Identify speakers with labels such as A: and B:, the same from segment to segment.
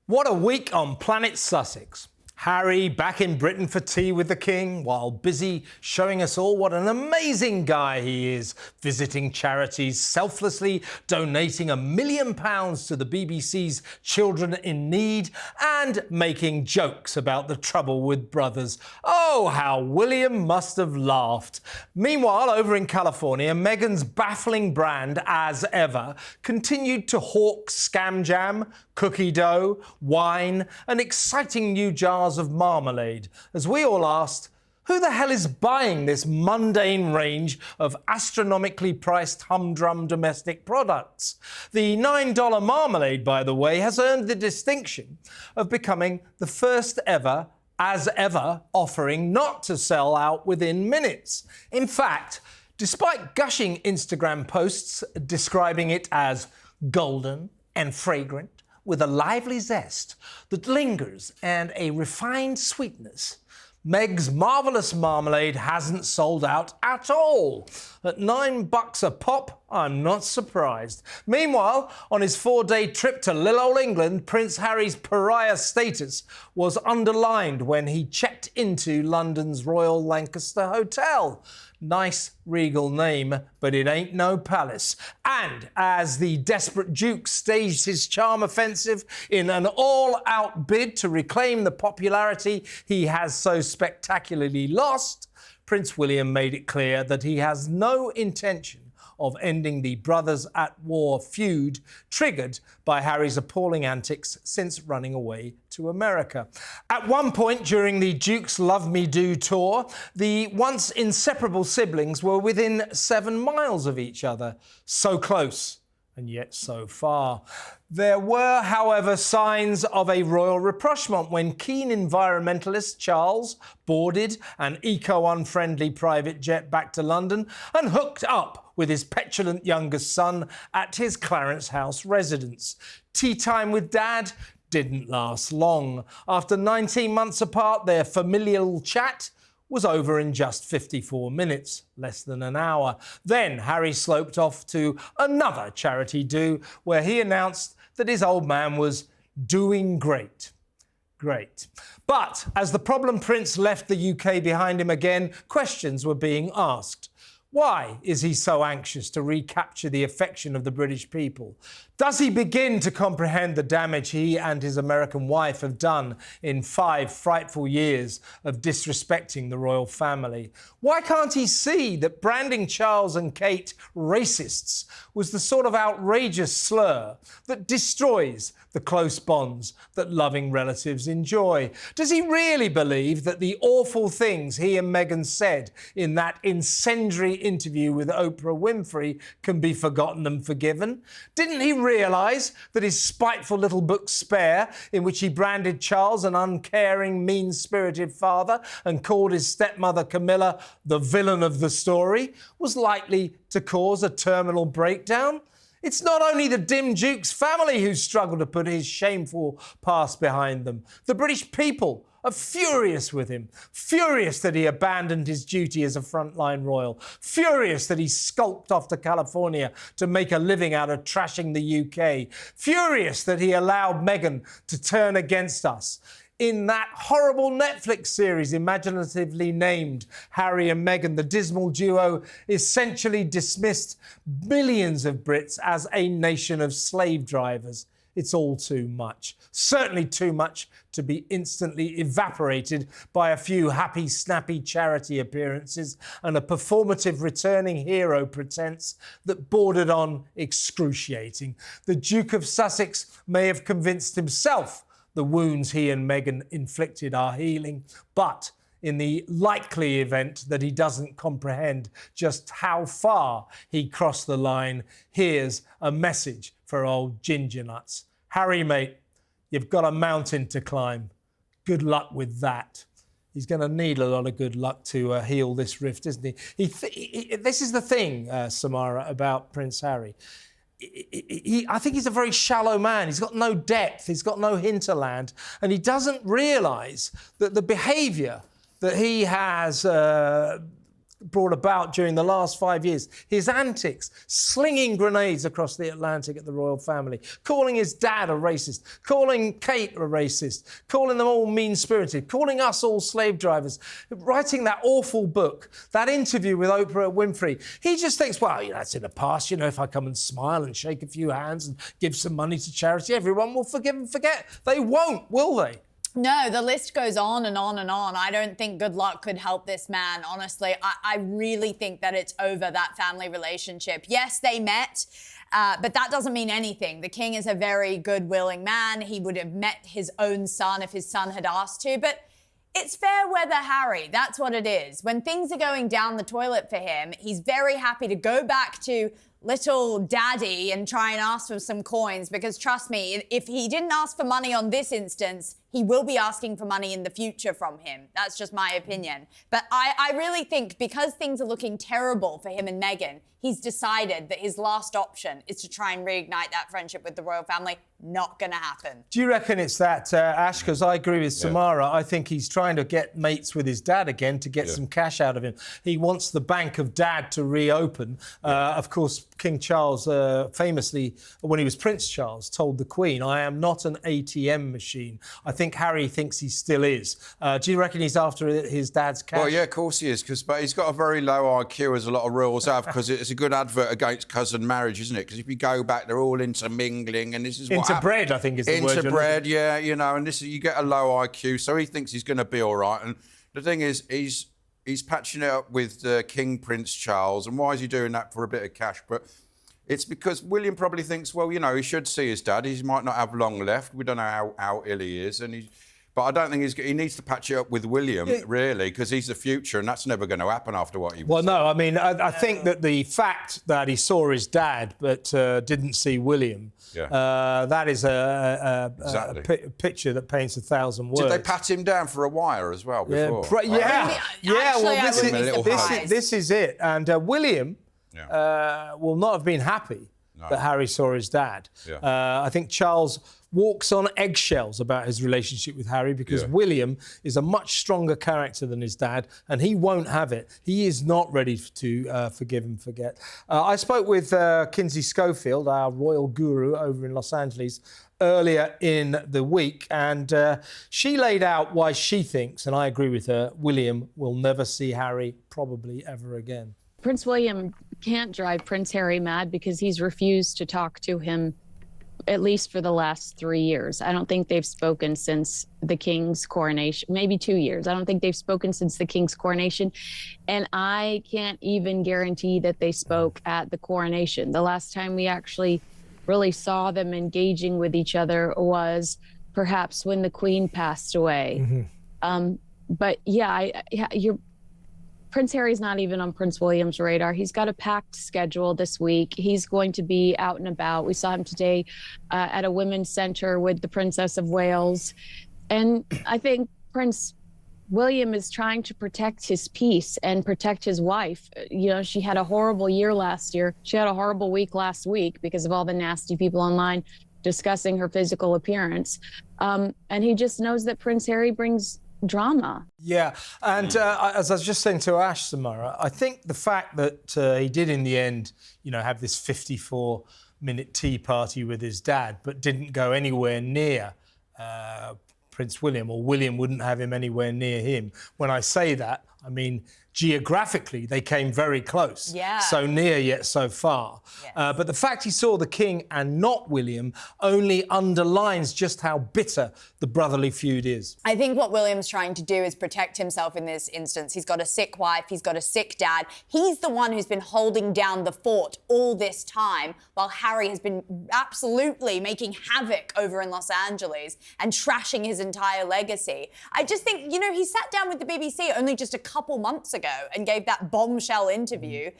A: What a week on Planet Sussex. Harry back in Britain for tea with the King, while busy showing us all what an amazing guy he is, visiting charities, selflessly donating £1 million to the BBC's Children in Need, and making jokes about the trouble with brothers. Oh, how William must have laughed. Meanwhile, over in California, Meghan's baffling brand, As Ever, continued to hawk scam jam, cookie dough, wine, and exciting new jars of marmalade, as we all asked, who the hell is buying this mundane range of astronomically priced humdrum domestic products? The $9 marmalade, by the way, has earned the distinction of becoming the first ever As Ever offering not to sell out within minutes. In fact, despite gushing Instagram posts describing it as golden and fragrant, with a lively zest that lingers and a refined sweetness, Meg's marvellous marmalade hasn't sold out at all. At $9 a pop, I'm not surprised. Meanwhile, on his 4-day trip to Lil Ol' England, Prince Harry's pariah status was underlined when he checked into London's Royal Lancaster Hotel. Nice regal name, but it ain't no palace. And as the desperate Duke staged his charm offensive in an all-out bid to reclaim the popularity he has so spectacularly lost, Prince William made it clear that he has no intention of ending the brothers at war feud triggered by Harry's appalling antics since running away to America. At one point during the Duke's Love Me Do tour, the once inseparable siblings were within 7 miles of each other. So close, and yet so far. There were, however, signs of a royal rapprochement when keen environmentalist Charles boarded an eco-unfriendly private jet back to London and hooked up with his petulant youngest son at his Clarence House residence. Tea time with Dad didn't last long. After 19 months apart, their familial chat was over in just 54 minutes, less than an hour. Then Harry sloped off to another charity do, where he announced that his old man was doing great. Great. But as the problem prince left the UK behind him again, questions were being asked. Why is he so anxious to recapture the affection of the British people? Does he begin to comprehend the damage he and his American wife have done in 5 frightful years of disrespecting the royal family? Why can't he see that branding Charles and Kate racists was the sort of outrageous slur that destroys the close bonds that loving relatives enjoy? Does he really believe that the awful things he and Meghan said in that incendiary interview with Oprah Winfrey can be forgotten and forgiven? Didn't he realise that his spiteful little book Spare, in which he branded Charles an uncaring, mean-spirited father and called his stepmother Camilla the villain of the story, was likely to cause a terminal breakdown? It's not only the dim Duke's family who struggle to put his shameful past behind them. The British people are furious with him, furious that he abandoned his duty as a frontline royal, furious that he skulked off to California to make a living out of trashing the UK, furious that he allowed Meghan to turn against us. In that horrible Netflix series imaginatively named Harry and Meghan, the dismal duo essentially dismissed millions of Brits as a nation of slave drivers. It's all too much. Certainly too much to be instantly evaporated by a few happy, snappy charity appearances and a performative returning hero pretense that bordered on excruciating. The Duke of Sussex may have convinced himself the wounds he and Meghan inflicted are healing, but in the likely event that he doesn't comprehend just how far he crossed the line, here's a message for old Ginger Nuts. Harry, mate, you've got a mountain to climb. Good luck with that. He's going to need a lot of good luck to heal this rift, isn't he? This is the thing, Samara, about Prince Harry. I think he's a very shallow man. He's got no depth. He's got no hinterland. And he doesn't realise that the behaviour that he has brought about during the last 5 years. His antics, slinging grenades across the Atlantic at the royal family, calling his dad a racist, calling Kate a racist, calling them all mean-spirited, calling us all slave drivers, writing that awful book, that interview with Oprah Winfrey. He just thinks, well, you know, that's in the past. You know, if I come and smile and shake a few hands and give some money to charity, everyone will forgive and forget. They won't, will they?
B: No, the list goes on and on and on. I don't think good luck could help this man, honestly. I really think that it's over, that family relationship. Yes, they met, but that doesn't mean anything. The king is a very good, willing man. He would have met his own son if his son had asked to, but it's fair weather Harry, that's what it is. When things are going down the toilet for him, he's very happy to go back to little daddy and try and ask for some coins, because trust me, if he didn't ask for money on this instance, he will be asking for money in the future from him. That's just my opinion. But I really think because things are looking terrible for him and Meghan, he's decided that his last option is to try and reignite that friendship with the royal family. Not going to happen. Do
A: you reckon it's that, Ash? Because I agree with Samara. I think he's trying to get mates with his dad again to get some cash out of him. He wants the bank of dad to reopen. Of course, King Charles famously, when he was Prince Charles, told the Queen, I am not an ATM machine. I think Harry thinks he still is. Do you reckon he's after his dad's cash?
C: Well, yeah, of course he is, but he's got a very low IQ, as a lot of royals have, because it's a good advert against cousin marriage, isn't it? Because if you go back, they're all intermingling, and this is what
A: Interbred, I think is the word.
C: Interbred, yeah, you know, and this you get a low IQ, so he thinks he's going to be all right. And the thing is, he's patching it up with King Prince Charles, and why is he doing that? For a bit of cash? But it's because William probably thinks, well, you know, he should see his dad. He might not have long left. We don't know how ill he is, but I don't think he needs to patch it up with William, really, because he's the future, and that's never going to happen after what he was.
A: Well, no, I mean, I think that the fact that he saw his dad but didn't see William, that is a picture that paints 1,000 words.
C: Did they pat him down for a wire as well before?
A: This is it. And William will not have been happy that Harry saw his dad. I think Charles walks on eggshells about his relationship with Harry because William is a much stronger character than his dad, and he won't have it. He is not ready to forgive and forget. I spoke with Kinsey Schofield, our royal guru over in Los Angeles, earlier in the week, and she laid out why she thinks, and I agree with her, William will never see Harry probably ever again.
D: Prince William can't drive Prince Harry mad because he's refused to talk to him at least for the last 3 years. I don't think they've spoken since the King's coronation, maybe 2 years. I don't think they've spoken since the King's coronation. And I can't even guarantee that they spoke at the coronation. The last time we actually really saw them engaging with each other was perhaps when the Queen passed away. But Prince Harry's not even on Prince William's radar. He's got a packed schedule this week. He's going to be out and about. We saw him today at a women's center with the Princess of Wales. And I think Prince William is trying to protect his peace and protect his wife. You know, she had a horrible year last year. She had a horrible week last week because of all the nasty people online discussing her physical appearance. And he just knows that Prince Harry brings drama.
A: Yeah, and as I was just saying to Ash, Samara, I think the fact that he did in the end, you know, have this 54-minute tea party with his dad, but didn't go anywhere near Prince William, or William wouldn't have him anywhere near him. When I say that, I mean geographically, they came very close. So near yet so far. But the fact he saw the King and not William only underlines just how bitter the brotherly feud is.
B: I think what William's trying to do is protect himself in this instance. He's got a sick wife, he's got a sick dad. He's the one who's been holding down the fort all this time, while Harry has been absolutely making havoc over in Los Angeles and trashing his entire legacy. I just think, you know, he sat down with the BBC only just a couple months ago and gave that bombshell interview,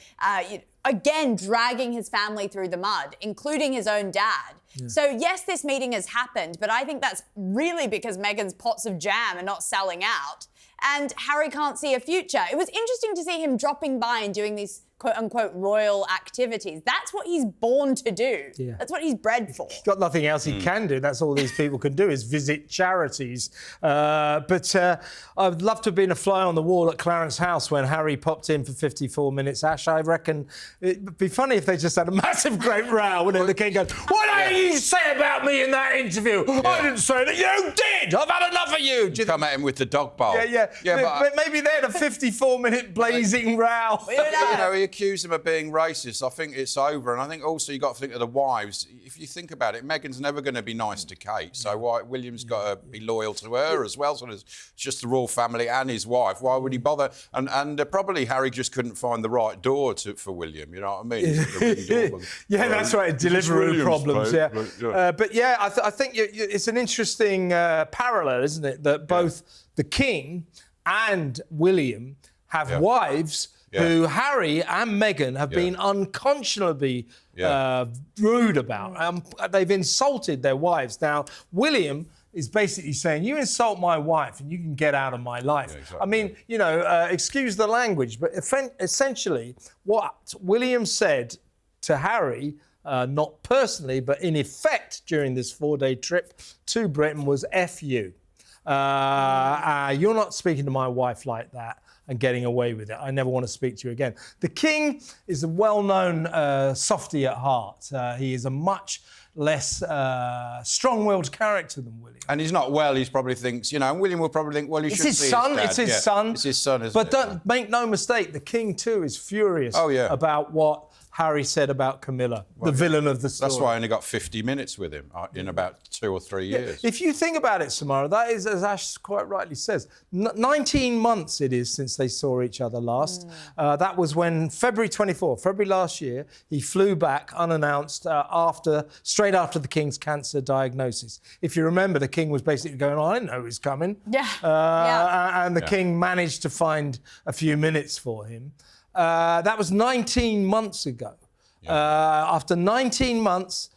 B: again dragging his family through the mud, including his own dad. So yes, this meeting has happened, but I think that's really because Meghan's pots of jam are not selling out and Harry can't see a future. It was interesting to see him dropping by and doing these quote-unquote royal activities. That's what he's born to do.
A: Yeah.
B: That's what he's bred for.
A: He's got nothing else he can do. That's all these people can do is visit charities. But I'd love to have been a fly on the wall at Clarence House when Harry popped in for 54 minutes. Ash, I reckon it'd be funny if they just had a massive great row, wouldn't it? The King goes, "What did you say about me in that interview? I didn't say that. You did. I've had enough of you."
C: Come at him with the dog bowl.
A: Yeah.
C: But
A: Maybe they had a 54-minute blazing row.
C: you know, he accused him of being racist. I think it's over. And I think also you've got to think of the wives. If you think about it, Meghan's never going to be nice to Kate. So why William's got to be loyal to her as well. So it's just the royal family and his wife. Why would he bother? And probably Harry just couldn't find the right door for William. You know what I mean?
A: Yeah, that's right. Deliveroo problems. But yeah, I think it's an interesting parallel, isn't it? That both the King and William have wives who Harry and Meghan have been unconscionably rude about. They've insulted their wives. Now, William is basically saying, you insult my wife and you can get out of my life. Yeah, exactly. I mean, you know, excuse the language, but essentially what William said to Harry, not personally, but in effect during this 4-day trip to Britain was F you. You're not speaking to my wife like that and getting away with it. I never want to speak to you again. The King is a well-known softy at heart. He is a much less strong-willed character than William.
C: And he's not well, he probably thinks, you know, and William will probably think, well, he should see his dad.
A: It's his son.
C: It's his son, isn't it?
A: But don't make no mistake, the King too is furious about what Harry said about Camilla, the villain of the story.
C: That's why I only got 50 minutes with him in about 2 or 3 years.
A: If you think about it, Samara, that is, as Ash quite rightly says, 19 months it is since they saw each other last. That was when February last year, he flew back unannounced straight after the King's cancer diagnosis. If you remember, the King was basically going, I didn't know he was coming. And the King managed to find a few minutes for him. That was 19 months ago. After 19 months,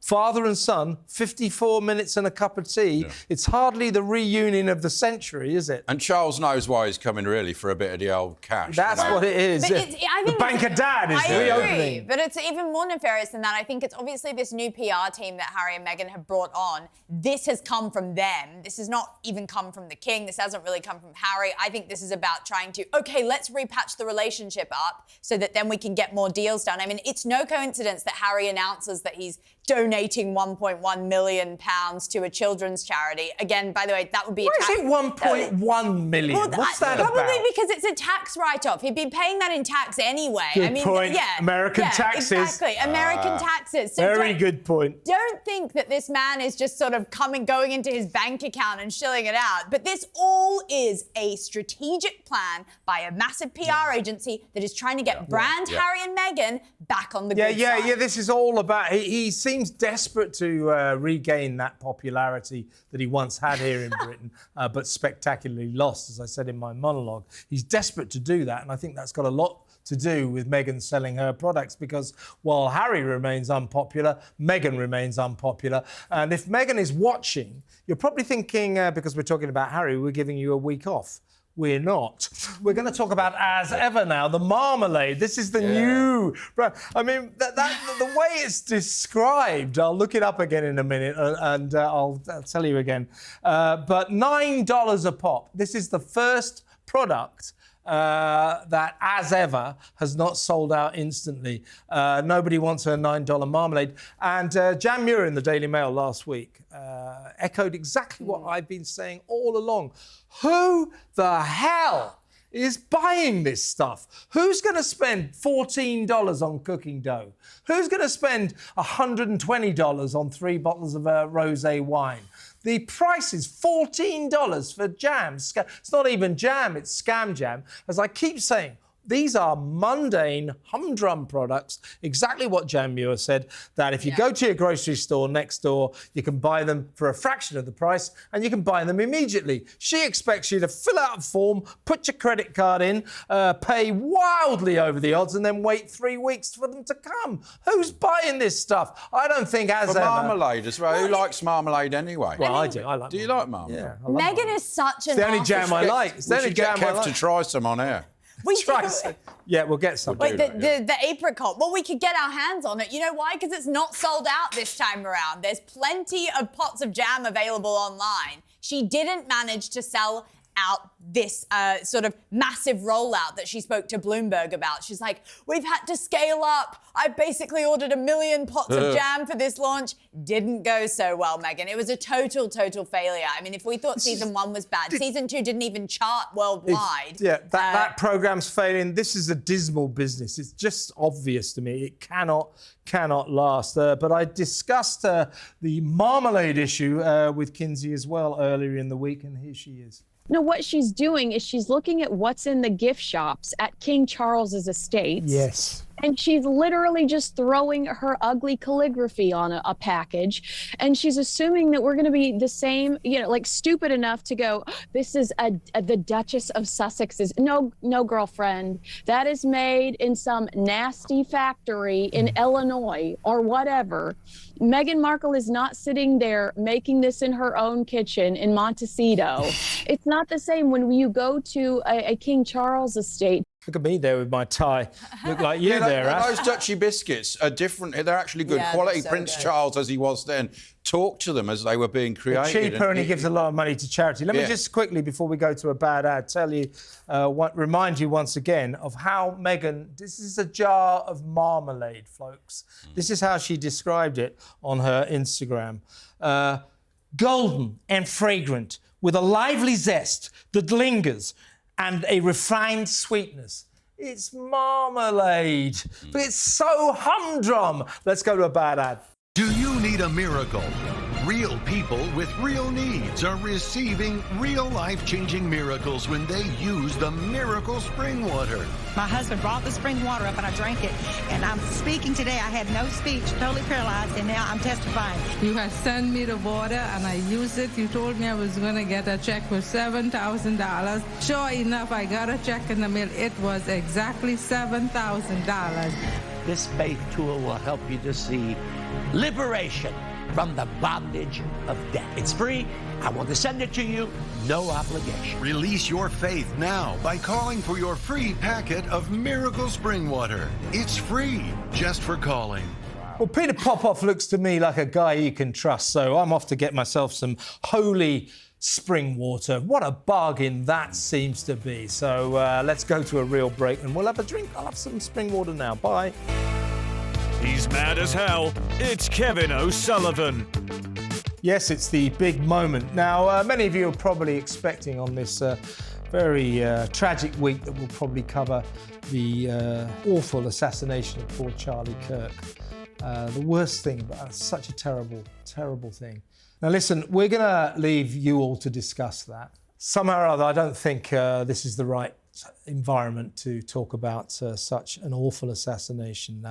A: father and son, 54 minutes and a cup of tea. It's hardly the reunion of the century, is it?
C: And Charles knows why he's coming, really, for a bit of the old cash.
A: That's what it is.
B: I think
A: the Bank of Dad is the reopening.
B: But it's even more nefarious than that. I think it's obviously this new PR team that Harry and Meghan have brought on. This has come from them. This has not even come from the King. This hasn't really come from Harry. I think this is about trying to, OK, let's repatch the relationship up so that then we can get more deals done. I mean, it's no coincidence that Harry announces that he's donating £1.1 million to a children's charity. Again, by the way, that would be
A: Why is it 1.1 million?
B: Well,
A: what's that
B: probably
A: about?
B: because it's a tax write-off. He'd be paying that in tax anyway.
A: Good point. American taxes.
B: Exactly, American taxes. So
A: very good point.
B: Don't think that this man is just sort of going into his bank account and shilling it out. But this all is a strategic plan by a massive PR agency that is trying to get Harry and Meghan back on the good side.
A: Yeah, this is all about... He seems desperate to regain that popularity that he once had here in Britain, but spectacularly lost, as I said in my monologue. He's desperate to do that, and I think that's got a lot to do with Meghan selling her products, because while Harry remains unpopular, Meghan remains unpopular. And if Meghan is watching, you're probably thinking, because we're talking about Harry, we're giving you a week off. We're not. We're going to talk about As Ever now, the marmalade. This is the new... I mean, the way it's described, I'll look it up again in a minute and I'll tell you again. But $9 a pop. This is the first product that, as ever, has not sold out instantly. Nobody wants a $9 marmalade. And Jan Muir in the Daily Mail last week echoed exactly what I've been saying all along. Who the hell is buying this stuff? Who's going to spend $14 on cooking dough? Who's going to spend $120 on 3 bottles of rosé wine? The price is $14 for jam. It's not even jam, it's scam jam. As I keep saying, these are mundane, humdrum products, exactly what Jan Muir said, that if you go to your grocery store next door, you can buy them for a fraction of the price and you can buy them immediately. She expects you to fill out a form, put your credit card in, pay wildly over the odds and then wait 3 weeks for them to come. Who's buying this stuff? I don't think as ever...
C: marmalade as well. Who likes marmalade anyway?
A: Well, I do. I like
C: Do you like marmalade?
A: Yeah.
B: Meghan is such an...
A: It's the only jam I like. It's the only jam I like.
C: Kev to try some on air.
A: Yeah, we'll get some.
B: Wait, the apricot. Well, we could get our hands on it. You know why? Because it's not sold out this time around. There's plenty of pots of jam available online. She didn't manage to sell out this sort of massive rollout that she spoke to Bloomberg about. She's like, we've had to scale up. I basically ordered 1 million pots of jam for this launch. Didn't go so well, Meghan. It was a total failure. I mean, if we thought season 1 was bad, season 2 didn't even chart worldwide.
A: That program's failing. This is a dismal business. It's just obvious to me. It cannot last. But I discussed the marmalade issue with Kinsey as well earlier in the week, and here she is.
D: No, what she's doing is she's looking at what's in the gift shops at King Charles's estates.
A: Yes.
D: And she's literally just throwing her ugly calligraphy on a package. And she's assuming that we're going to be the same, like stupid enough to go, this is the Duchess of Sussex's. No, girlfriend. That is made in some nasty factory in Illinois or whatever. Meghan Markle is not sitting there making this in her own kitchen in Montecito. It's not the same when you go to a King Charles estate.
A: Look at me there with my tie. Look like you there, Ash.
C: Those Dutchy biscuits are different. They're actually good quality.
B: So
C: Prince
B: good.
C: Charles, as he was then, talked to them as they were being created.
A: Cheaper, and he gives a lot of money to charity. Let me just quickly, before we go to a bad ad, remind you once again of how Meghan, this is a jar of marmalade, folks. This is how she described it on her Instagram. Golden and fragrant, with a lively zest that lingers and a refined sweetness. It's marmalade, but it's so humdrum. Let's go to a bad ad.
E: Do you need a miracle? Real people with real needs are receiving real life-changing miracles when they use the miracle spring water.
F: My husband brought the spring water up and I drank it. And I'm speaking today. I had no speech, totally paralyzed, and now I'm testifying.
G: You had sent me the water and I used it. You told me I was going to get a check for $7,000. Sure enough, I got a check in the mail. It was exactly $7,000.
H: This faith tool will help you to see liberation from the bondage of debt. It's free. I want to send it to you. No obligation.
E: Release your faith now by calling for your free packet of Miracle Spring Water. It's free just for calling.
A: Well, Peter Popoff looks to me like a guy you can trust, so I'm off to get myself some holy spring water. What a bargain that seems to be. So let's go to a real break and we'll have a drink. I'll have some spring water now. Bye.
I: He's mad as hell. It's Kevin O'Sullivan.
A: Yes, it's the big moment. Now, many of you are probably expecting on this very tragic week that we'll probably cover the awful assassination of poor Charlie Kirk. The worst thing, but such a terrible, terrible thing. Now, listen, we're going to leave you all to discuss that. Somehow or other, I don't think this is the right environment to talk about such an awful assassination.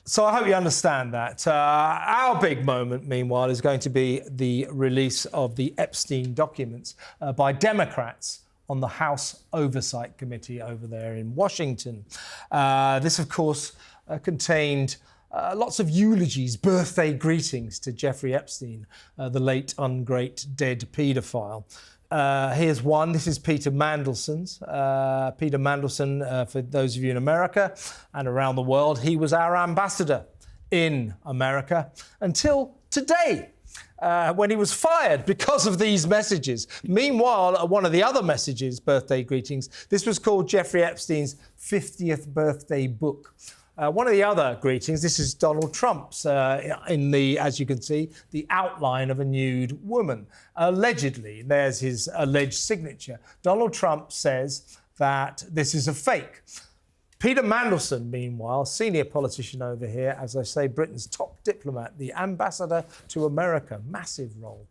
A: So I hope you understand that. Our big moment, meanwhile, is going to be the release of the Epstein documents by Democrats on the House Oversight Committee over there in Washington. This, of course, contained lots of eulogies, birthday greetings to Jeffrey Epstein, the late, ungreat, dead paedophile. Here's one. This is Peter Mandelson's. Peter Mandelson, for those of you in America and around the world, he was our ambassador in America until today, when he was fired because of these messages. Meanwhile, one of the other messages, birthday greetings, this was called Jeffrey Epstein's 50th birthday book. One of the other greetings, this is Donald Trump's, in the, as you can see, the outline of a nude woman. Allegedly, there's his alleged signature. Donald Trump says that this is a fake. Peter Mandelson, meanwhile, senior politician over here, as I say, Britain's top diplomat, the ambassador to America, massive role,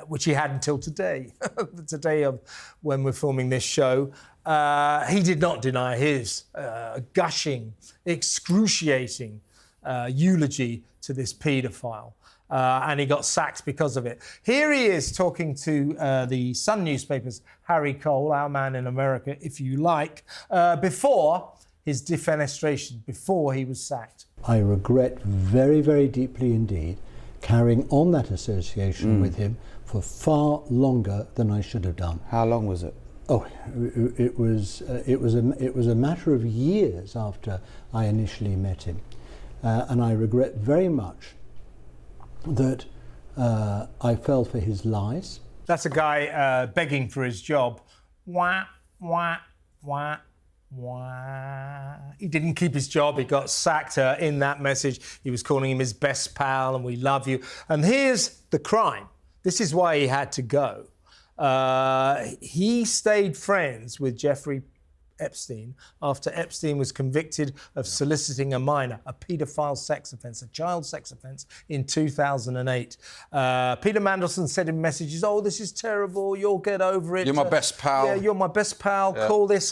A: which he had until today, the day of when we're filming this show. He did not deny his gushing, excruciating eulogy to this paedophile. And he got sacked because of it. Here he is talking to the Sun newspaper's Harry Cole, our man in America, if you like, before his defenestration, before he was sacked.
J: I regret very, very deeply indeed carrying on that association with him for far longer than I should have done.
K: How long was it?
J: Oh, it was a matter of years after I initially met him, and I regret very much that I fell for his lies.
A: That's a guy begging for his job. Wah, wah, wah, wah. He didn't keep his job. He got sacked in that message. He was calling him his best pal and we love you. And here's the crime. This is why he had to go. He stayed friends with Jeffrey Epstein after Epstein was convicted of soliciting a minor, a paedophile sex offence, a child sex offence in 2008. Peter Mandelson said in messages, "Oh, this is terrible. You'll get over it.
C: You're my best pal.
A: Yeah, you're my best pal.
C: Yeah.
A: Call this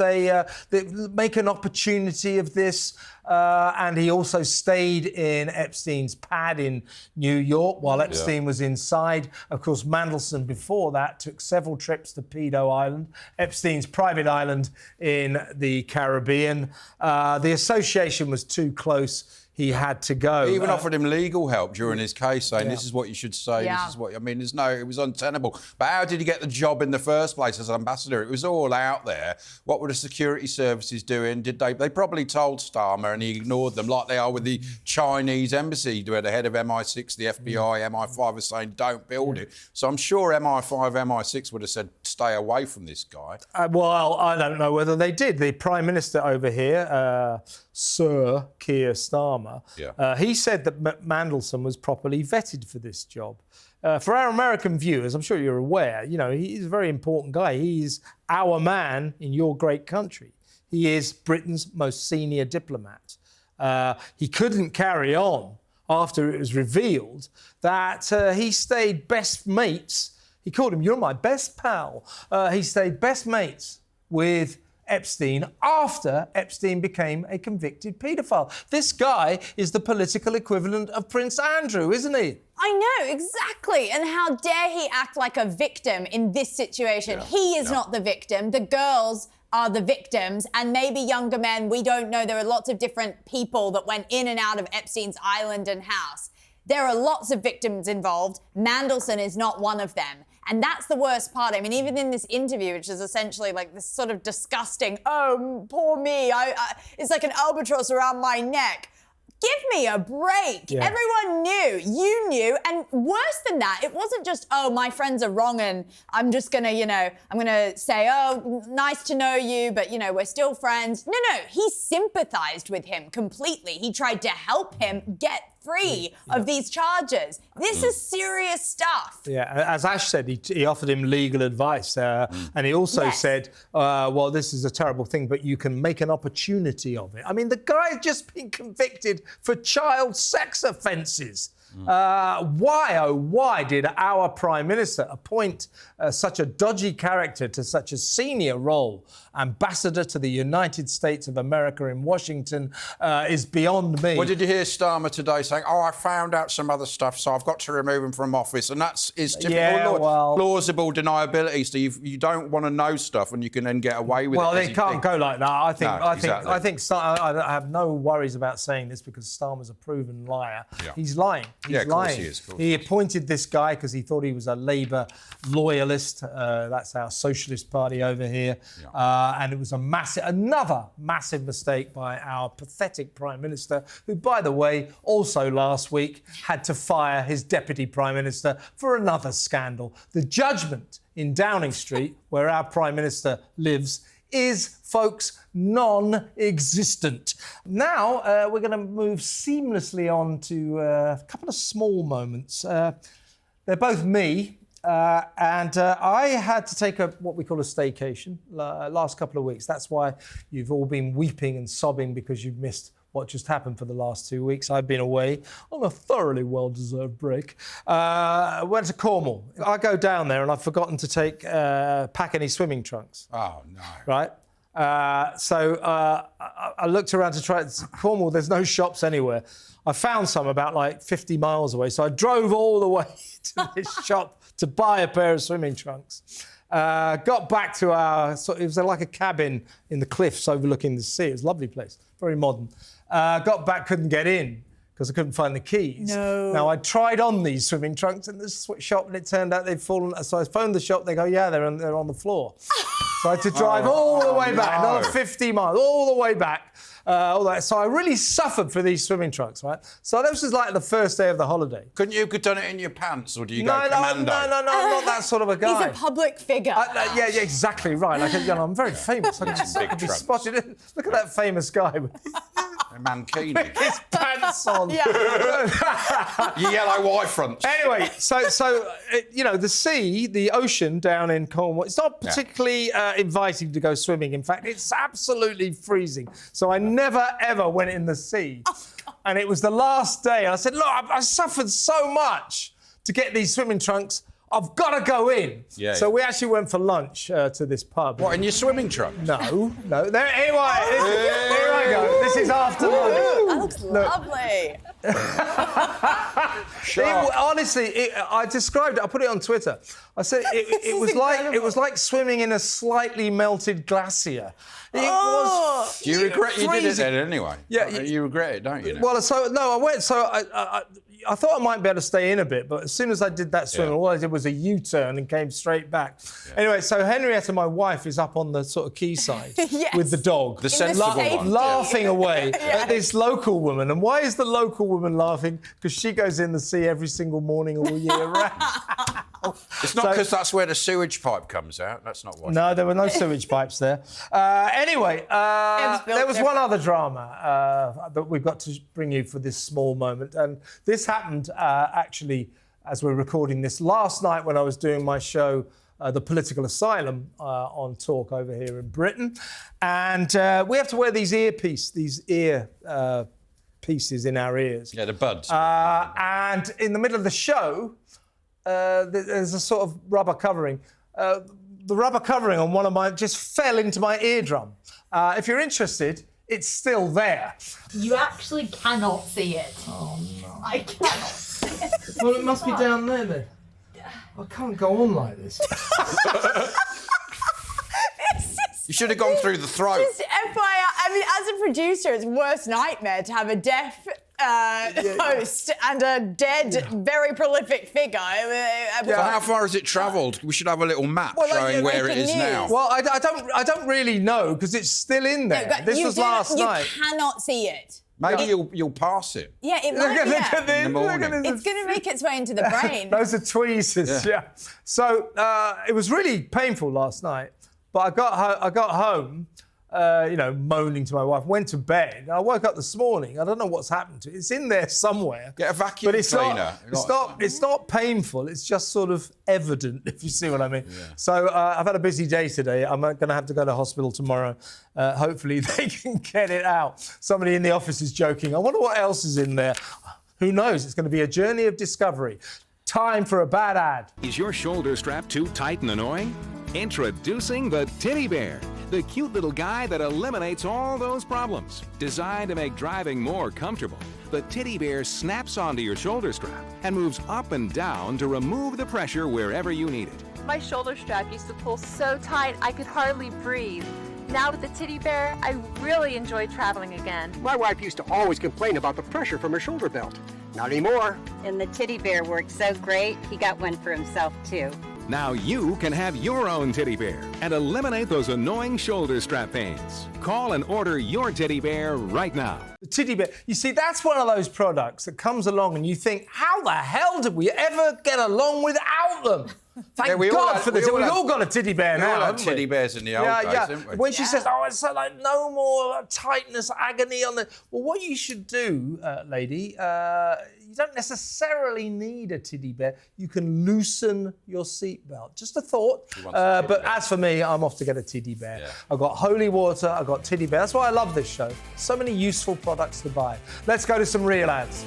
A: make an opportunity of this." And he also stayed in Epstein's pad in New York while Epstein was inside. Of course, Mandelson before that took several trips to Pedo Island, Epstein's private island in the Caribbean. The association was too close. He had to go.
C: He even offered him legal help during his case, saying this is what you should say, this is what... I mean, it was untenable. But how did he get the job in the first place as ambassador? It was all out there. What were the security services doing? They probably told Starmer and he ignored them, like they are with the Chinese embassy, where the head of MI6, the FBI, MI5 was saying, don't build it. So I'm sure MI5, MI6 would have said, stay away from this guy.
A: Well, I don't know whether they did. The Prime Minister over here, Sir Keir Starmer, he said that Mandelson was properly vetted for this job. For our American viewers, I'm sure you're aware, he's a very important guy. He's our man in your great country. He is Britain's most senior diplomat. He couldn't carry on after it was revealed that he stayed best mates. He called him, "You're my best pal." He stayed best mates with Epstein after Epstein became a convicted paedophile. This guy is the political equivalent of Prince Andrew, isn't he?
B: I know, exactly. And how dare he act like a victim in this situation? He is not the victim. The girls are the victims, and maybe younger men, we don't know. There are lots of different people that went in and out of Epstein's island and house. There are lots of victims involved. Mandelson is not one of them. And that's the worst part. I mean, even in this interview, which is essentially like this sort of disgusting, oh, poor me, it's like an albatross around my neck. Give me a break.
A: Yeah.
B: Everyone knew, you knew, and worse than that, it wasn't just, oh, my friends are wrong and I'm just gonna, I'm gonna say, oh, nice to know you, but, we're still friends. No, he sympathized with him completely. He tried to help him get free of these charges. This is serious stuff.
A: Yeah, as Ash said, he offered him legal advice, and he also said, well, this is a terrible thing, but you can make an opportunity of it. I mean, the guy had just been convicted for child sex offences. Why did our Prime Minister appoint such a dodgy character to such a senior role? Ambassador to the United States of America in Washington is beyond me.
C: Well, did you hear Starmer today saying, oh, I found out some other stuff, so I've got to remove him from office? And that's typical plausible deniability. So you don't want to know stuff and you can then get away with it.
A: Well, they can't go like that. I think I have no worries about saying this because Starmer's a proven liar. Yeah. He's lying. He's lying. Course he is. He appointed this guy because he thought he was a Labour loyalist. That's our Socialist Party over here. Yeah. And it was another massive mistake by our pathetic Prime Minister, who, by the way, also last week had to fire his Deputy Prime Minister for another scandal. The judgment in Downing Street, where our Prime Minister lives, is, folks, non-existent. Now, we're going to move seamlessly on to a couple of small moments. They're both me. And I had to take what we call a staycation last couple of weeks. That's why you've all been weeping and sobbing because you've missed what just happened for the last 2 weeks. I've been away on a thoroughly well-deserved break. Went to Cornwall. I go down there and I've forgotten to pack any swimming trunks.
C: Oh, no.
A: Right? So I looked around to try it. Cornwall, there's no shops anywhere. I found some about 50 miles away. So I drove all the way to this shop to buy a pair of swimming trunks. Got back to it was like a cabin in the cliffs overlooking the sea. It was a lovely place, very modern. Got back, couldn't get in because I couldn't find the keys.
B: No.
A: Now, I tried on these swimming trunks in the shop and it turned out they'd fallen. So I phoned the shop, they go, yeah, they're on the floor. So I had to drive all the way back, another 50 miles, all the way back. All that. So I really suffered for these swimming trunks, right? So this was like the first day of the holiday.
C: Couldn't you have done it in your pants, or do you go commando?
A: No, I'm not that sort of a guy.
B: He's a public figure.
A: Yeah, exactly right. Like, I'm very famous. I could be spotted. Look at that famous guy with
C: Mankini.
A: his pants on.
B: Yeah.
C: Your yellow Y fronts.
A: Anyway, so the sea, the ocean down in Cornwall, it's not particularly inviting to go swimming. In fact, it's absolutely freezing. So I never, ever went in the sea. And it was the last day. And I said, look, I suffered so much to get these swimming trunks. I've got to go in.
C: Yeah.
A: So we actually went for lunch to this pub.
C: What, in your swimming trunks?
A: No. There, here I go. This is after lunch.
B: That looks lovely.
A: Honestly, I described it. I put it on Twitter. I said it was like swimming in a slightly melted glacier. It was.
C: Do you regret you did it then anyway?
A: Yeah,
C: you regret it, don't you? Now?
A: Well, I went. So I thought I might be able to stay in a bit, but as soon as I did that swim, all I did was a U-turn and came straight back. Yeah. Anyway, so Henrietta, my wife, is up on the sort of quayside with the dog,
C: the sensible one,
A: laughing away at this local woman. And why is the local woman laughing? Because she goes in the sea every single morning all year round.
C: It's not because that's where the sewage pipe comes out. That's not what.
A: No, there were no sewage pipes there. Anyway, there was one other drama that we've got to bring you for this small moment. And this happened, actually, as we're recording this, last night when I was doing my show, The Political Asylum, on Talk over here in Britain. And we have to wear these ear pieces in our ears.
C: Yeah, the buds.
A: And in the middle of the show, there's a sort of rubber covering. The rubber covering on one of mine just fell into my eardrum. If you're interested, it's still there.
K: You actually cannot see it.
A: Oh, no.
K: I cannot see it.
A: Well, it must be down there, then. I can't go on like this.
C: You should have gone through the throat.
B: Just FYI, I mean, as a producer, it's worst nightmare to have a deaf host and a dead, very prolific figure.
C: So how far has it travelled? We should have a little map showing where it is now.
A: Well, I don't really know because it's still in there.
B: No,
A: this was last night.
B: You cannot see it.
C: Maybe you'll pass it.
B: Yeah, it might.
A: Look at this.
C: In the morning.
B: It's going to make its way into the brain.
A: Those are tweezers. Yeah. So it was really painful last night. But I got home, moaning to my wife, went to bed, and I woke up this morning. I don't know what's happened to it. It's in there somewhere.
C: Get a vacuum cleaner.
A: It's not painful. It's just sort of evident, if you see what I mean. Yeah. So I've had a busy day today. I'm going to have to go to hospital tomorrow. Hopefully they can get it out. Somebody in the office is joking. I wonder what else is in there. Who knows? It's going to be a journey of discovery. Time for a bad ad.
L: Is your shoulder strap too tight and annoying? Introducing the Teddy Bear, the cute little guy that eliminates all those problems. Designed to make driving more comfortable, the Teddy Bear snaps onto your shoulder strap and moves up and down to remove the pressure wherever you need it.
M: My shoulder strap used to pull so tight I could hardly breathe. Now with the Teddy Bear, I really enjoy traveling again.
N: My wife used to always complain about the pressure from her shoulder belt. Not anymore.
O: And the Teddy Bear worked so great, he got one for himself too.
L: Now you can have your own Teddy Bear and eliminate those annoying shoulder strap pains. Call and order your Teddy Bear right now.
A: The Teddy Bear. You see, that's one of those products that comes along and you think, how the hell did we ever get along without them? Thank God for this. We've all got a teddy bear now.
C: We all had teddy bears in the old days, didn't we?
A: When she says, it's so like no more tightness, agony on the... Well, what you should do, lady, you don't necessarily need a teddy bear. You can loosen your seatbelt. Just a thought. But as for me, I'm off to get a teddy bear. Yeah. I've got holy water, I've got teddy bear. That's why I love this show. So many useful products to buy. Let's go to some real ads.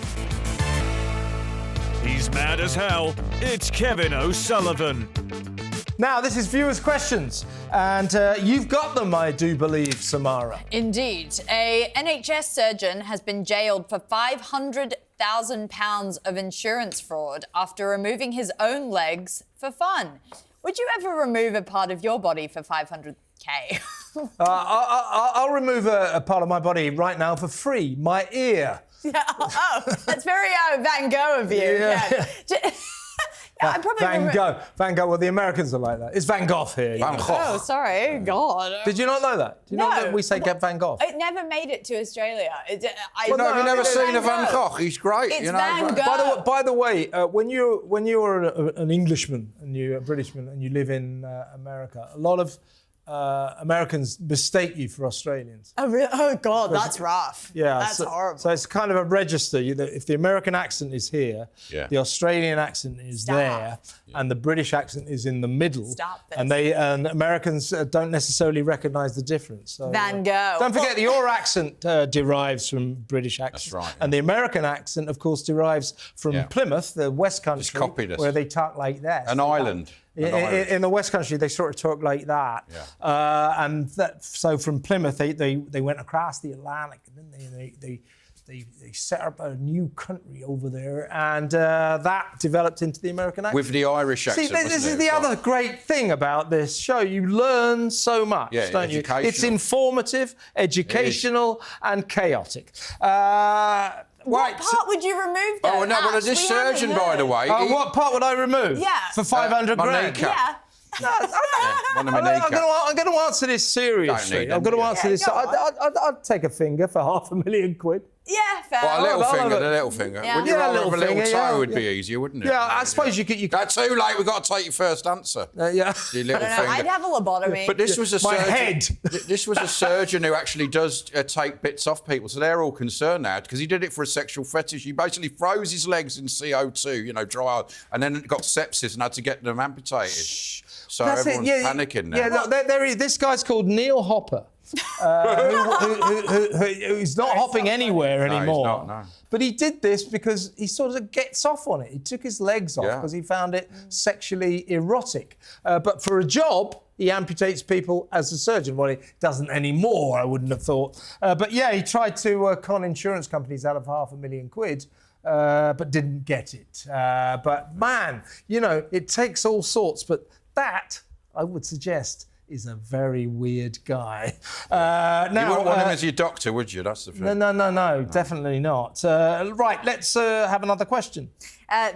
I: He's mad as hell. It's Kevin O'Sullivan.
A: Now, this is viewers' questions, and you've got them, I do believe, Samara.
B: Indeed. A NHS surgeon has been jailed for £500,000 of insurance fraud after removing his own legs for fun. Would you ever remove a part of your body for $500K?
A: I'll remove a part of my body right now for free, my ear.
B: Yeah. Oh, that's very Van Gogh of you.
A: Yeah.
B: I probably
A: Van Gogh. Van Gogh. Well, the Americans are like that. It's Van Gogh here.
C: Van Gogh.
B: Oh, sorry. God.
A: Did you not know that? Do you know that we say get Van Gogh?
B: It never made it to Australia.
C: Well, no, have you never seen a Van Gogh? He's great.
B: It's
C: you know.
B: Van Gogh.
A: By the way, when you're an Englishman and you're a Britishman and you live in America, a lot of Americans mistake you for Australians.
B: Oh, really? Oh God, that's rough.
A: Yeah,
B: that's horrible.
A: So it's kind of a register. If the American accent is here, the Australian accent is there, and the British accent is in the middle.
B: Stop this.
A: And Americans don't necessarily recognise the difference. So,
B: Van Gogh.
A: Don't forget, your accent derives from British accent.
C: That's right.
A: And the American accent, of course, derives from Plymouth, the West Country,
C: just copied us.
A: where they talk like that.
C: An island.
A: In the West Country, they sort of talk like that. So from Plymouth, they went across the Atlantic, and then they set up a new country over there, and that developed into the American accent.
C: With the Irish accent.
A: See, this is the other great thing about this show. You learn so much, don't you? It's informative, educational, and chaotic.
B: What part would you remove, though?
C: Oh, no, but this surgeon, by the way...
A: what part would I remove?
B: Yeah.
A: For 500 grand?
B: Yeah.
A: I'm going to answer this seriously. I'm going to answer this. I'd take a finger for £500,000.
B: Yeah, fair.
C: Well, the little finger.
B: Yeah.
C: Would you rather have a little toe would
A: yeah.
C: be easier, wouldn't it?
A: Yeah, I suppose you could...
C: That's too late. We've got to take your first answer.
A: Yeah.
C: Your little
B: I don't know.
C: finger.
B: I'd have a lobotomy.
C: But this was a
A: My
C: surgeon.
A: head.
C: This was a surgeon who actually does take bits off people, so they're all concerned now because he did it for a sexual fetish. He basically froze his legs in CO2, dry, and then got sepsis and had to get them amputated. So
A: That's
C: everyone's panicking now.
A: Yeah, look, there is. This guy's called Neil Hopper, who's not hopping anywhere anymore.
C: No, he's not, no.
A: But he did this because he sort of gets off on it. He took his legs off because he found it sexually erotic. But for a job, he amputates people as a surgeon. Well, he doesn't anymore, I wouldn't have thought. But yeah, he tried to con insurance companies out of £500,000. But didn't get it. But man, it takes all sorts. But that, I would suggest, is a very weird guy. Now,
C: you wouldn't want him as your doctor, would you? That's the thing.
A: No, definitely not. Right, let's have another question.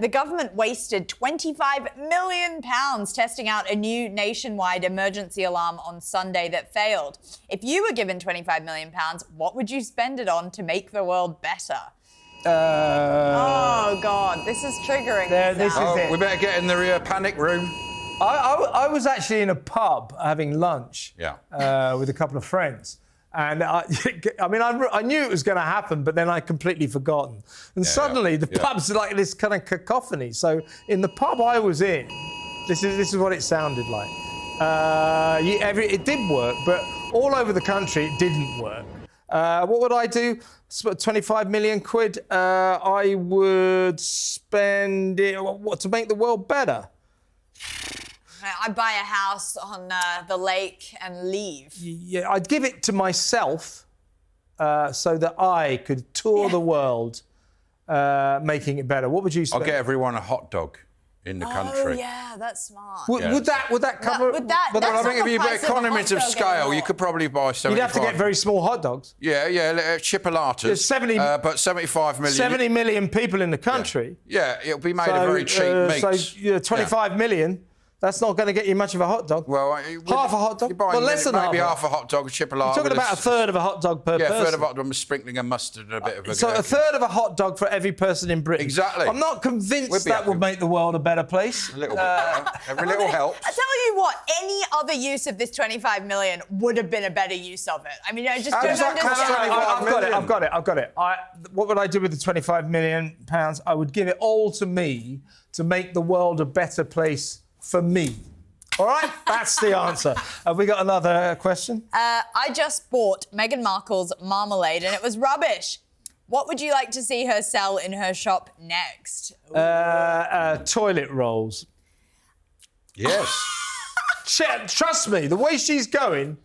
B: The government wasted £25 million testing out a new nationwide emergency alarm on Sunday that failed. If you were given £25 million, what would you spend it on to make the world better? Oh, God, this is triggering.
A: This is it.
C: We better get in the panic room.
A: I was actually in a pub having lunch with a couple of friends. And I knew it was going to happen, but then I'd completely forgotten. And suddenly the pub's like this kind of cacophony. So in the pub I was in, this is what it sounded like. It did work, but all over the country it didn't work. What would I do? 25 million quid. I would spend it to make the world better.
B: I'd buy a house on the lake and leave.
A: Yeah, I'd give it to myself so that I could tour the world making it better. What would you spend?
C: I'll get everyone a hot dog in the country.
B: Oh, yeah, that's smart.
A: Would that cover...
C: I think if you put economies of scale, you could probably buy 75...
A: You'd have to get very small hot dogs.
C: Yeah, chipolatas. 75 million...
A: 70 million people in the country.
C: Yeah, it'll be made of very cheap meats.
A: So 25 million... That's not going to get you much of a hot dog.
C: Well,
A: half a hot dog?
C: Well,
A: less than
C: maybe half a hot dog, a chipolata.
A: You're talking about a third of a hot dog per person.
C: Yeah, a third of a hot dog with sprinkling of mustard and a bit of a...
A: So a third of a hot dog for every person in Britain.
C: Exactly.
A: I'm not convinced that would make the world a better place.
C: A little bit better. Every little helps.
B: I tell you what, any other use of this 25 million would have been a better use of it. I mean, I just don't understand.
A: I've got it. What would I do with the 25 million pounds? I would give it all to me to make the world a better place for me. All right, that's the answer. Have we got another question?
B: I just bought Meghan Markle's marmalade and it was rubbish. What would you like to see her sell in her shop next?
A: Toilet rolls.
C: Yes.
A: Trust me, the way she's going,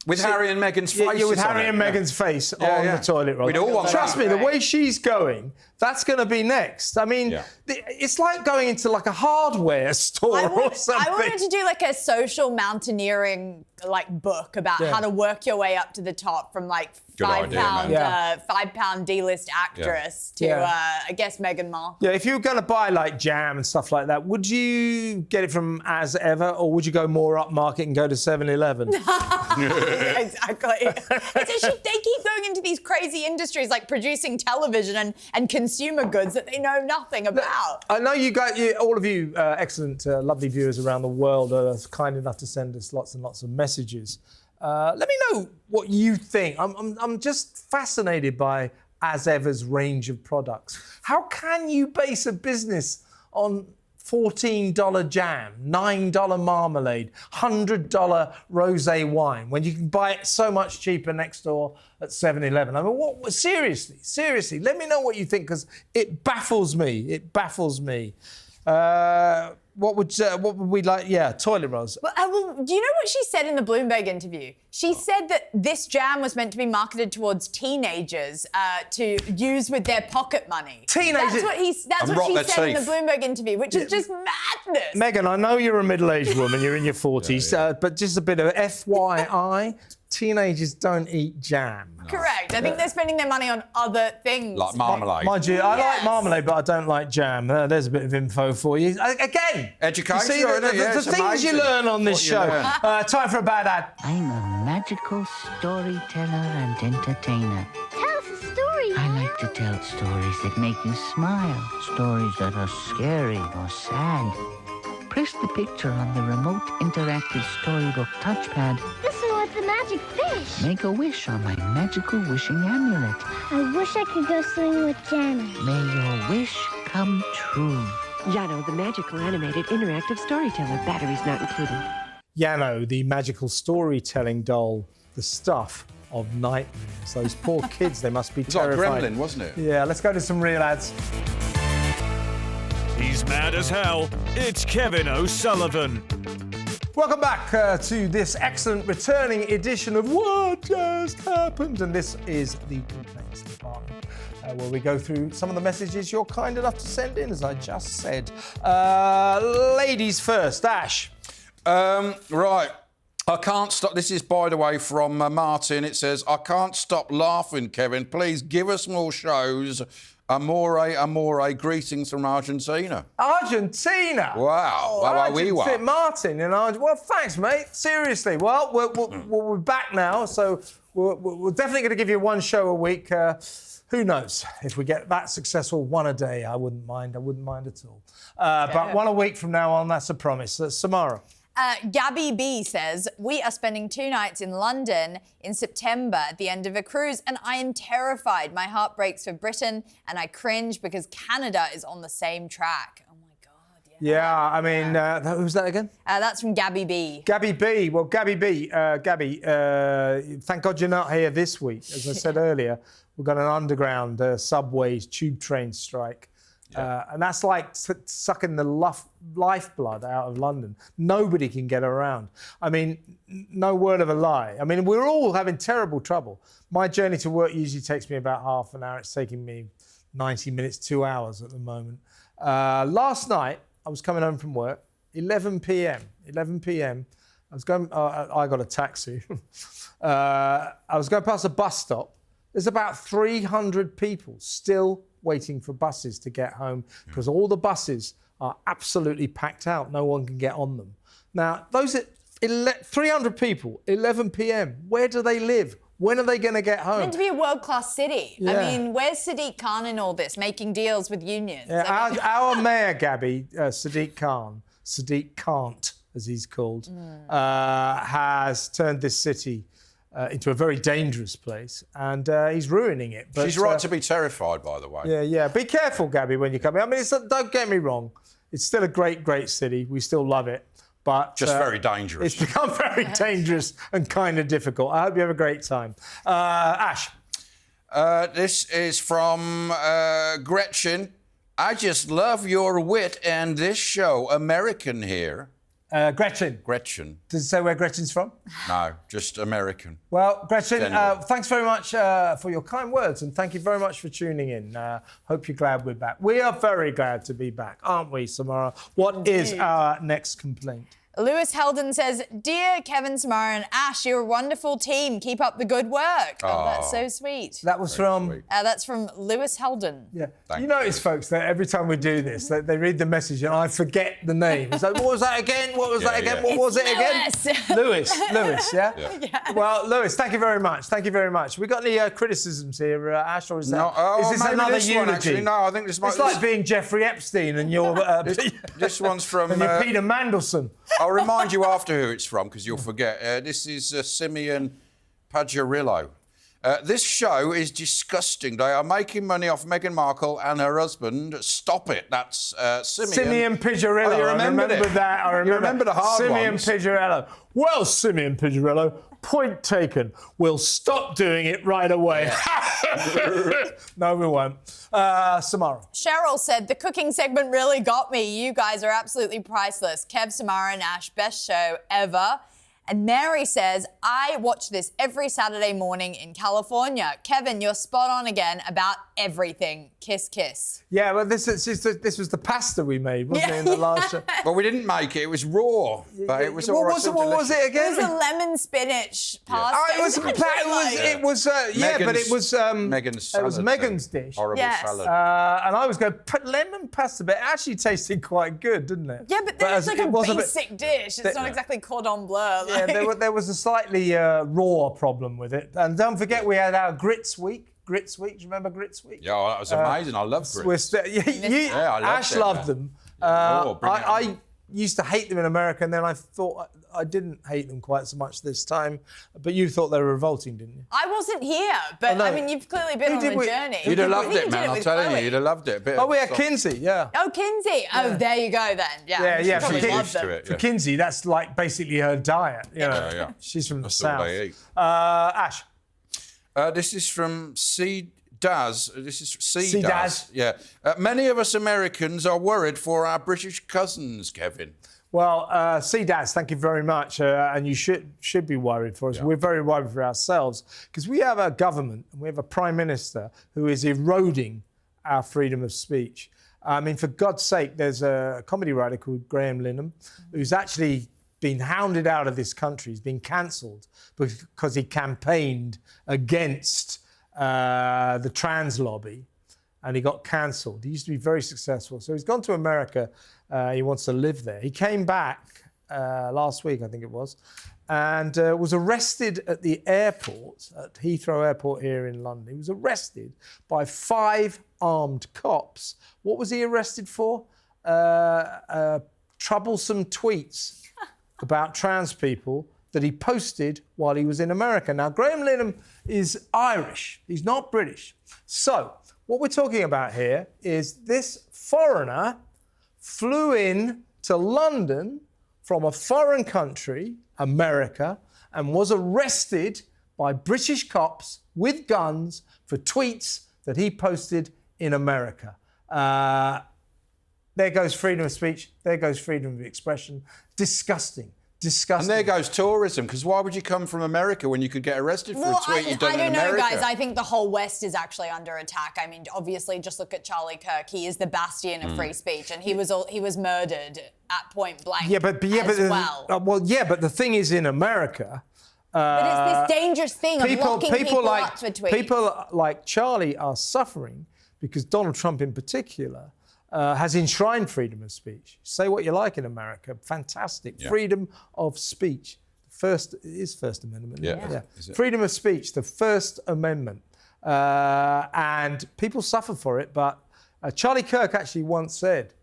C: With Harry and Meghan's faces
A: Yeah, with
C: on
A: Harry
C: it,
A: and
C: yeah.
A: Meghan's face
C: Yeah,
A: on
C: yeah.
A: the toilet roll.
C: We'd all want
A: Trust
C: that.
A: me, the way she's going, that's going to be next. I mean, it's like going into like a hardware store or something.
B: I wanted to do like a social mountaineering book about how to work your way up to the top from like
C: Good idea, man.
B: £5 D-list actress to I guess Meghan Markle.
A: Yeah, if you were going to buy like jam and stuff like that, would you get it from As Ever, or would you go more upmarket and go to 7-Eleven?
B: Exactly. They keep going into these crazy industries like producing television and consumer goods that they know nothing about.
A: I know all of you excellent, lovely viewers around the world are kind enough to send us lots and lots of messages. Let me know what you think. I'm just fascinated by As Ever's range of products. How can you base a business on $14 jam, $9 marmalade, $100 rosé wine when you can buy it so much cheaper next door at 7-Eleven? I mean, seriously, let me know what you think, because it baffles me. It baffles me. What would we like? Yeah, toilet rolls.
B: Well, do you know what she said in the Bloomberg interview? She said that this jam was meant to be marketed towards teenagers to use with their pocket money.
A: Teenagers?
B: That's what she said in the Bloomberg interview, which is just madness.
A: Meghan, I know you're a middle-aged woman, you're in your 40s, but just a bit of FYI, teenagers don't eat jam.
B: Correct. I think they're spending their money on other things.
C: Like marmalade.
A: Mind you, I like marmalade, but I don't like jam. There's a bit of info for you. Again,
C: education.
A: You see the things you learn on this show. Time for a bad ad.
P: I'm a magical storyteller and entertainer.
K: Tell us a story.
P: I like to tell stories that make you smile, stories that are scary or sad. Press the picture on the remote interactive storybook touchpad.
K: Listen with the magic fish.
P: Make a wish on my magical wishing amulet.
K: I wish I could go swimming with Jana.
P: May your wish come true.
Q: Yano, the magical animated interactive storyteller. Batteries not included.
A: Yano, the magical storytelling doll, the stuff of nightmares. Those poor kids, they must be terrified.
C: Like Gremlin, wasn't it?
A: Yeah, let's go to some real ads.
I: He's mad as hell. It's Kevin O'Sullivan.
A: Welcome back to this excellent returning edition of What Just Happened. And this is the complaints department, where we go through some of the messages you're kind enough to send in, as I just said. Ladies first, Ash.
C: Right. I can't stop. This is, by the way, from Martin. It says, I can't stop laughing, Kevin. Please give us more shows. Amore, greetings from Argentina.
A: Argentina?
C: Wow.
A: Martin in Argentina. Well, thanks, mate. Seriously. Well, we're back now, so we're definitely going to give you one show a week. Who knows? If we get that successful, one a day, I wouldn't mind. I wouldn't mind at all. But one a week from now on, that's a promise. Samara.
B: Gabby B says, we are spending 2 nights in London in September at the end of a cruise, and I am terrified. My heart breaks for Britain, and I cringe because Canada is on the same track. Oh, my God.
A: Yeah, I mean, who's that again?
B: That's from Gabby B.
A: Gabby B. Well, Gabby B, thank God you're not here this week. As I said earlier, we've got an underground subways tube train strike. And that's like sucking the lifeblood out of London. Nobody can get around. I mean, no word of a lie. I mean, we're all having terrible trouble. My journey to work usually takes me about half an hour. It's taking me 90 minutes, 2 hours at the moment. Last night, I was coming home from work, 11 p.m. I was going, I got a taxi. I was going past a bus stop. There's about 300 people still waiting for buses to get home because all the buses are absolutely packed out. No one can get on them. Now, those 300 people, 11 p.m., where do they live? When are they going to get home?
B: Meant to be a world-class city. Yeah. I mean, where's Sadiq Khan in all this, making deals with unions?
A: Yeah, our mayor, Gabby, Sadiq Khan, Sadiq Kant, as he's called, has turned this city into a very dangerous place, and he's ruining it. But,
C: she's right to be terrified, by the way.
A: Yeah. Be careful, Gabby, when you come in. I mean, don't get me wrong. It's still a great, great city. We still love it. But
C: just very dangerous.
A: It's become very dangerous and kind of difficult. I hope you have a great time. Ash.
C: This is from Gretchen. I just love your wit and this show. American here.
A: Gretchen.
C: Gretchen.
A: Does it say where Gretchen's from?
C: No, just American.
A: Well, Gretchen,
C: General.
A: thanks very much for your kind words, and thank you very much for tuning in. Hope you're glad we're back. We are very glad to be back, aren't we, Samara? What is our next complaint?
B: Lewis Heldon says, "Dear Kevin, Samara and Ash, you're a wonderful team. Keep up the good work." Oh, that's so sweet.
A: That was from...
B: That's from Lewis Heldon.
A: Yeah. You notice, folks, that every time we do this, they read the message and I forget the name. It's like, what was that again? What was that again? What was it again? Lewis, yeah? Well, Lewis, thank you very much. Thank you very much. We got any criticisms here, Ash, or is that... is this another eulogy?
C: Actually, no, I think this might...
A: It's like being Jeffrey Epstein and you're...
C: this one's from...
A: and you're Peter Mandelson.
C: I'll remind you after who it's from, because you'll forget. This is Simeon Pajarillo. This show is disgusting. They are making money off Meghan Markle and her husband. Stop it. That's
A: Simeon Pajarillo.
C: Oh, you remember
A: that. I remember.
C: You remember the hard
A: Simeon
C: ones.
A: Pajarillo. Well, Simeon Pajarillo, point taken. We'll stop doing it right away. Yeah. No, we won't. Samara.
B: Cheryl said, "The cooking segment really got me. You guys are absolutely priceless. Kev, Samara and Ash, best show ever." And Mary says, "I watch this every Saturday morning in California. Kevin, you're spot on again about everything. Kiss, kiss."
A: Yeah, well, this was the pasta we made, wasn't it, in the last show?
C: Well, we didn't make it. It was raw. But it was all right.
A: What was it again?
B: It was a lemon spinach pasta.
A: Oh, it was
C: Meghan's salad.
A: It was Meghan's dish.
C: Horrible salad.
A: And I was going, lemon pasta, but it actually tasted quite good, didn't it?
B: Yeah, but then it's like a basic dish. It's not exactly cordon bleu.
A: Yeah, there was a slightly raw problem with it. And don't forget, we had our Grits Week. Grits Week, do you remember Grits Week?
C: Yeah, that was amazing. I love grits.
A: Ash loved them. I used to hate them in America, and then I thought I didn't hate them quite so much this time. But you thought they were revolting, didn't you?
B: I wasn't here, but I mean, you've clearly been on a journey.
C: You'd have loved it, man. I'm telling you, you'd have loved it.
A: We had Kinsey, yeah.
B: Oh, Kinsey. Oh, there you go then. Yeah.
A: For Kinsey, that's like basically her diet. You know?
C: Yeah.
A: She's from the
C: That's
A: south.
C: all they eat.
A: Ash.
C: This is from C-Daz. This is
A: C-Daz.
C: C-Daz. Yeah. Many of us Americans are worried for our British cousins, Kevin.
A: Well, C-Daz, thank you very much. And you should be worried for us. Yeah. We're very worried for ourselves because we have a government and we have a Prime Minister who is eroding our freedom of speech. I mean, for God's sake, there's a comedy writer called Graham Linehan who's actually been hounded out of this country. He's been cancelled because he campaigned against the trans lobby and he got cancelled. He used to be very successful. So he's gone to America. He wants to live there. He came back last week, I think it was, and was arrested at the airport, at Heathrow Airport here in London. He was arrested by 5 armed cops. What was he arrested for? Troublesome tweets about trans people that he posted while he was in America. Now, Graham Linehan is Irish. He's not British. So what we're talking about here is this foreigner flew in to London from a foreign country, America, and was arrested by British cops with guns for tweets that he posted in America. There goes freedom of speech. There goes freedom of expression. Disgusting. Disgusting.
C: And there goes tourism, because why would you come from America when you could get arrested for a tweet you've done in America?
B: I don't know, guys. I think the whole West is actually under attack. I mean, obviously, just look at Charlie Kirk. He is the bastion of free speech, and he was murdered at point blank but
A: the thing is, in America...
B: but it's this dangerous thing of locking people up for tweets.
A: People like Charlie are suffering because Donald Trump in particular... has enshrined freedom of speech. Say what you like in America. Fantastic. Yeah. Freedom of speech. First Amendment. Yeah. Freedom of speech, the First Amendment. And people suffer for it, but Charlie Kirk actually once said,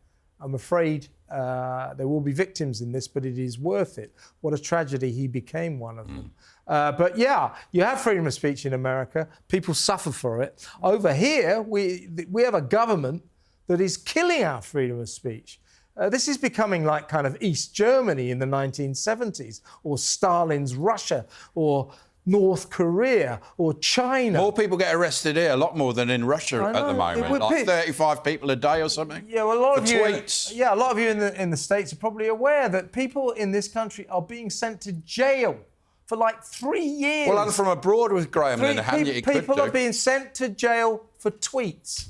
A: I'm afraid there will be victims in this, but it is worth it. What a tragedy, he became one of them. But yeah, you have freedom of speech in America. People suffer for it. Over here, we have a government that is killing our freedom of speech. This is becoming like kind of East Germany in the 1970s, or Stalin's Russia, or North Korea or China.
C: More people get arrested here, a lot more than in Russia at the moment. Like 35 people a day or something.
A: Yeah, well, a lot of you.
C: Tweets.
A: Yeah, a lot of you in the States are probably aware that people in this country are being sent to jail for like 3 years.
C: Well, and from abroad with Graham Linehan,
A: people are being sent to jail for tweets.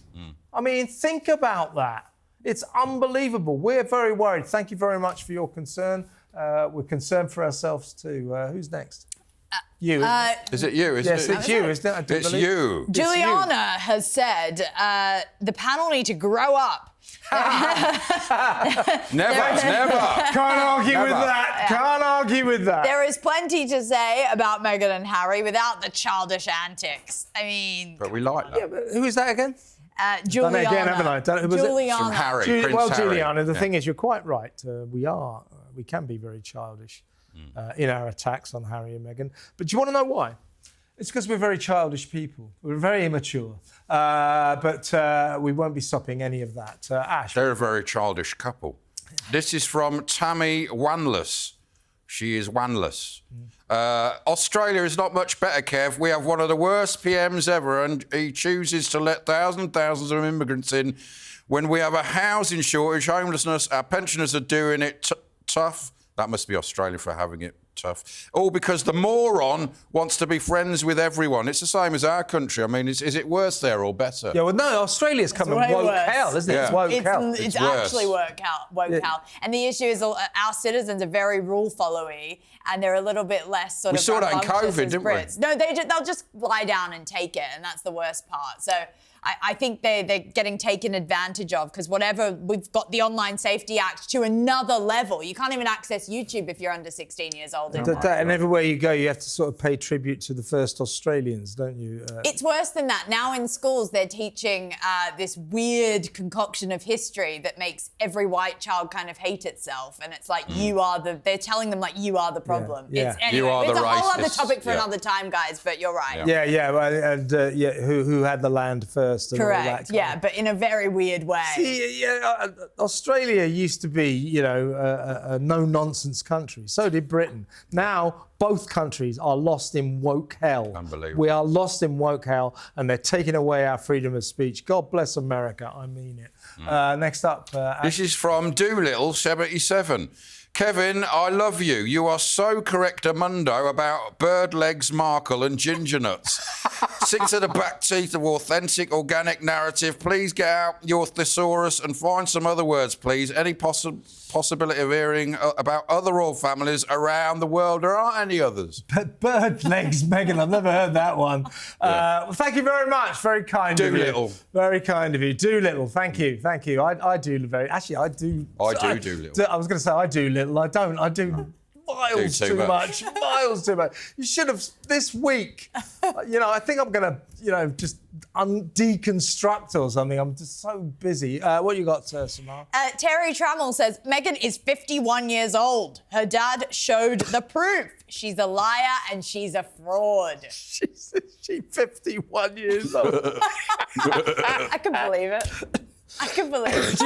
A: I mean, think about that. It's unbelievable. We're very worried. Thank you very much for your concern. We're concerned for ourselves too. Who's next? You.
C: Is it you?
A: Yes, it's you, isn't it?
C: It's you.
B: Juliana has said the panel need to grow up.
C: Never.
A: Can't argue with that. Can't argue with that.
B: There is plenty to say about Meghan and Harry without the childish antics. I mean...
C: But we like that.
A: Yeah, but who is that again?
B: Juliana.
A: Done it again, haven't I? Done it, who was
B: Juliana.
C: From Harry, Prince Harry.
A: Juliana, the thing is, you're quite right. We can be very childish in our attacks on Harry and Meghan. But do you want to know why? It's because we're very childish people. We're very immature. But we won't be stopping any of that. Ash?
C: They're a very childish couple. This is from Tammy Wanless. She is Wanless. Australia is not much better, Kev. We have one of the worst PMs ever, and he chooses to let thousands and thousands of immigrants in when we have a housing shortage, homelessness, our pensioners are doing it tough. That must be Australia for having it tough. All because the moron wants to be friends with everyone. It's the same as our country. I mean, is it worse there or better?
A: Yeah, well, no, Australia's coming woke hell, isn't it?
C: Yeah.
A: It's woke hell.
B: It's actually woke hell. And the issue is our citizens are very rule-followy and they're a little bit less sort of...
C: We saw that in
B: rambunctious
C: COVID,
B: as
C: didn't we?
B: Brits. No, they'll just lie down and take it, and that's the worst part. So I think they're getting taken advantage of because we've got the Online Safety Act to another level. You can't even access YouTube if you're under 16 years old.
A: And everywhere you go, you have to sort of pay tribute to the first Australians, don't you?
B: It's worse than that. Now in schools, they're teaching this weird concoction of history that makes every white child kind of hate itself. And it's like, they're telling them, like, you are the problem.
A: Yeah.
B: Anyway,
C: You are
B: it's
C: the
B: a whole
C: racist.
B: other topic for another time, guys, but you're right.
A: Who had the land first and all that
B: Correct,
A: kind of...
B: but in a very weird way.
A: See, Australia used to be, a no-nonsense country. So did Britain. Now, both countries are lost in woke hell.
C: Unbelievable.
A: We are lost in woke hell, and they're taking away our freedom of speech. God bless America. I mean it. Next up...
C: This is from Doolittle 77. Kevin, I love you. You are so correctamundo about bird legs, Markle and ginger nuts. Stick to the back teeth of authentic, organic narrative. Please get out your thesaurus and find some other words, please. Any possibility of hearing about other royal families around the world? There aren't any others.
A: Bird legs, Meghan. I've never heard that one. Well, thank you very much. Very kind of you.
C: Doolittle.
A: Very kind of you. Doolittle. Thank you. I do very... Actually, I do...
C: I do Doolittle.
A: I was going to say I do little. I don't. I do miles too much. Miles too much. You should have... This week, I think I'm going to, just deconstruct or something. I'm just so busy. What you got, Samara?
B: Terry Trammell says, Meghan is 51 years old. Her dad showed the proof. She's a liar and she's a fraud.
A: She's 51 years old.
B: I can believe it. I can believe it.
A: Do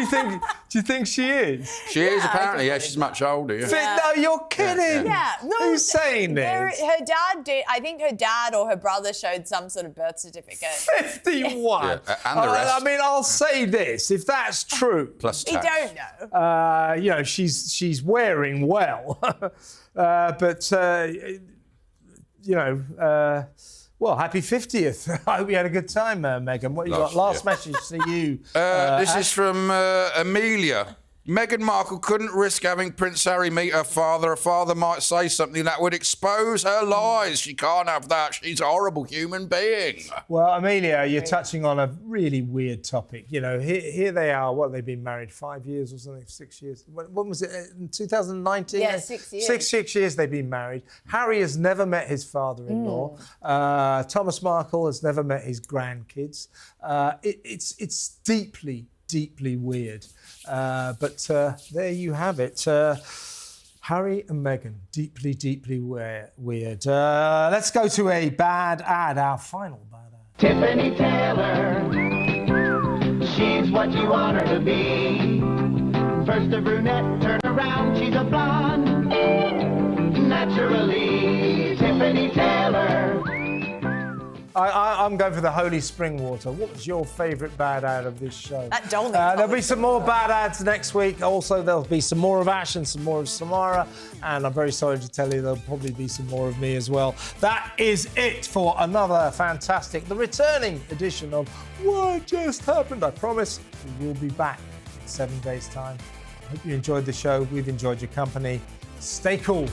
A: you think she is?
C: She is, apparently. Yeah, she's much older. Yeah.
A: No, you're kidding.
B: Yeah. No,
A: who's saying this?
B: Her dad did. I think her dad or her brother showed some sort of birth certificate.
A: 51.
C: Yeah, and the rest.
A: I mean, I'll say this: if that's true,
C: plus
B: we
C: tax.
B: don't know.
A: She's wearing well, well, happy 50th. I hope you had a good time, Meghan. What you got? Last message to you.
C: This is from Amelia. Meghan Markle couldn't risk having Prince Harry meet her father. Her father might say something that would expose her lies. She can't have that. She's a horrible human being.
A: Well, Amelia, you're touching on a really weird topic. Here they are. What, they've been married 5 years or something, 6 years? When was it? In 2019?
B: Yeah, 6 years.
A: 6 years they've been married. Harry has never met his father-in-law. Thomas Markle has never met his grandkids. It's deeply, deeply weird. But there you have it. Harry and Meghan, deeply, deeply weird. Let's go to a bad ad, our final bad ad.
R: Tiffany Taylor, she's what you want her to be. First a brunette, turn around, she's a blonde. Naturally, Tiffany Taylor.
A: I'm going for the holy spring water. What was your favourite bad ad of this show?
B: That don't.
A: There'll be some more bad ads next week. Also, there'll be some more of Ash and some more of Samara. And I'm very sorry to tell you there'll probably be some more of me as well. That is it for another fantastic, the returning edition of What Just Happened. I promise we will be back in 7 days' time. I hope you enjoyed the show. We've enjoyed your company. Stay cool.